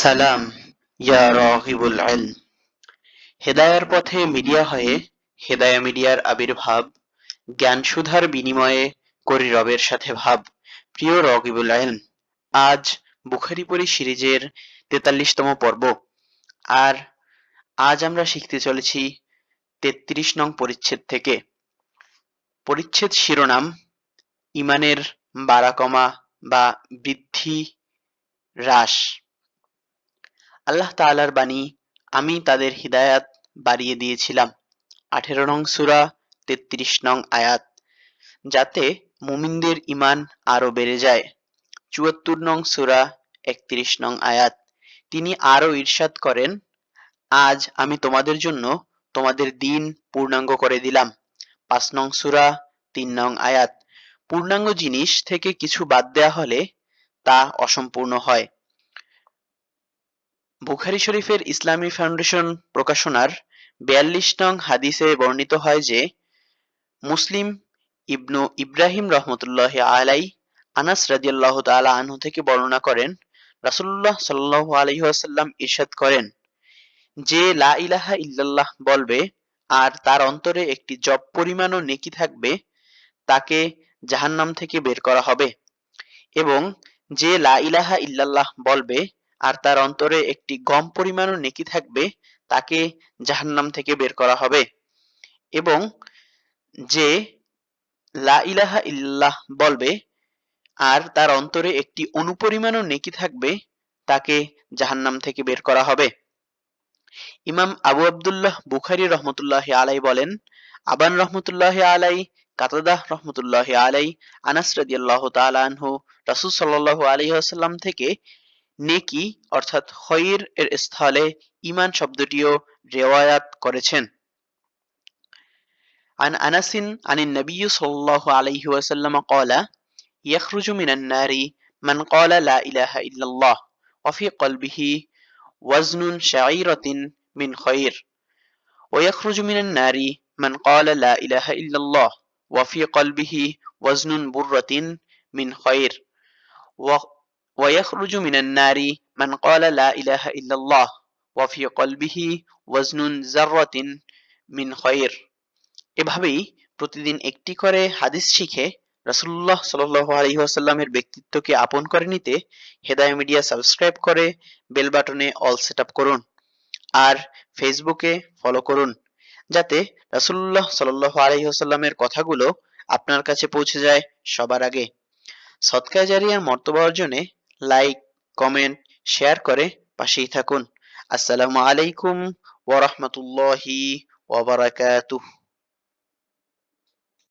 সালাম ইয়া রাগিবুল ইলম। হেদায়ার পথে মিডিয়া হয়ে হেদায়া মিডিয়ার আবির্ভাব, জ্ঞান সুধার বিনিময়ে করি রবের সাথে ভাব। প্রিয় রগিবুল ইলম, আজ বুখারি পড়ি সিরিজের ৪৩তম পর্ব। আর আজ আমরা শিখতে চলেছি ৩৩ নং পরিচ্ছেদ থেকে। পরিচ্ছেদ শিরোনাম ইমানের বাড়া কমা বা বৃদ্ধি হ্রাস। আল্লাহ তাআলার বাণী, আমি তাদের হিদায়াত বাড়িয়ে দিয়েছিলাম। ১৮ নং সূরা ৩৩ নং আয়াত, যাতে মুমিনদের ঈমান আরো বেড়ে যায়। ৭৪ নং সূরা ৩১ নং আয়াত, তিনি আরো ইরশাদ করেন, আজ আমি তোমাদের জন্য তোমাদের দ্বীন পূর্ণাঙ্গ করে দিলাম। ৫ নং সূরা ৩ নং আয়াত, পূর্ণাঙ্গ জিনিস থেকে কিছু বাদ দেয়া হলে তা অসম্পূর্ণ হয়। বুখারী শরীফের ইসলামী ফাউন্ডেশন প্রকাশনার ৪২ নং হাদিসে বর্ণিত হয় যে, মুসলিম ইবনু ইব্রাহিম রহমতুল্লাহি আলাইহি আনাস রাদিয়াল্লাহু তাআলা আনহু থেকে বর্ণনা করেন, রাসূলুল্লাহ সাল্লাল্লাহু আলাইহি ওয়াসাল্লাম ইরশাদ করেন, যে লা ইলাহা ইল্লাল্লাহ বলবে আর তার অন্তরে একটি জব পরিমাণও নেকি থাকবে, তাকে জাহান্নাম থেকে বের করা হবে। এবং যে লা ইলাহা ইল্লাল্লাহ বলবে আর তার অন্তরে একটি গম পরিমাণও নেকি থাকবে, তাকে জাহান্নাম থেকে বের করা হবে। এবং যে লা ইলাহা ইল্লাল্লাহ বলবে আর তার অন্তরে একটি অনুপরিমাণও নেকি থাকবে, তাকে জাহান্নাম থেকে বের করা হবে। ইমাম আবু আব্দুল্লাহ বুখারী রহমতুল্লাহি আলাইহি বলেন, আবান রহমতুল্লাহি আলাইহি, কাতাদাহ রহমতুল্লাহি আলাইহি, আনাস রাদিয়াল্লাহু তাআলা আনহু রাসূল সাল্লাল্লাহু আলাইহি ওয়াসাল্লাম থেকে নেকি অর্থাৎ খৈর এর স্থলে ঈমান শব্দটিও রিওয়ায়াত করেছেন। عن أنس عن النبي صلى الله عليه وسلم قال يخرج من النار من قال لا إله إلا الله وفي قلبه وزن شعيرة من خير ويخرج من النار من قال لا إله إلا الله وفي قلبه وزن برة من خير ويخرج من النار من قال لا إله إلا الله وفي قلبه وزن ذرة من خير। এভাবেই প্রতিদিন একটি করে হাদিস শিখে রাসূলুল্লাহ সাল্লাল্লাহু আলাইহি ওয়াসাল্লামের ব্যক্তিত্বকে আপন করে নিতে হেদায়া মিডিয়া সাবস্ক্রাইব করে বেল বাটনে অল সেট আপ করুন। আর ফেসবুকে ফলো করুন, যাতে রাসূলুল্লাহ সাল্লাল্লাহু আলাইহি ওয়াসাল্লামের কথাগুলো আপনার কাছে পৌঁছে যায় সবার আগে। সদকায়ে জারিয়ার মর্তবা অর্জনে লাইক, কমেন্ট, শেয়ার করে পাশেই থাকুন। আসসালামু আলাইকুম ওয়া রাহমাতুল্লাহি ওয়া বারাকাতুহু।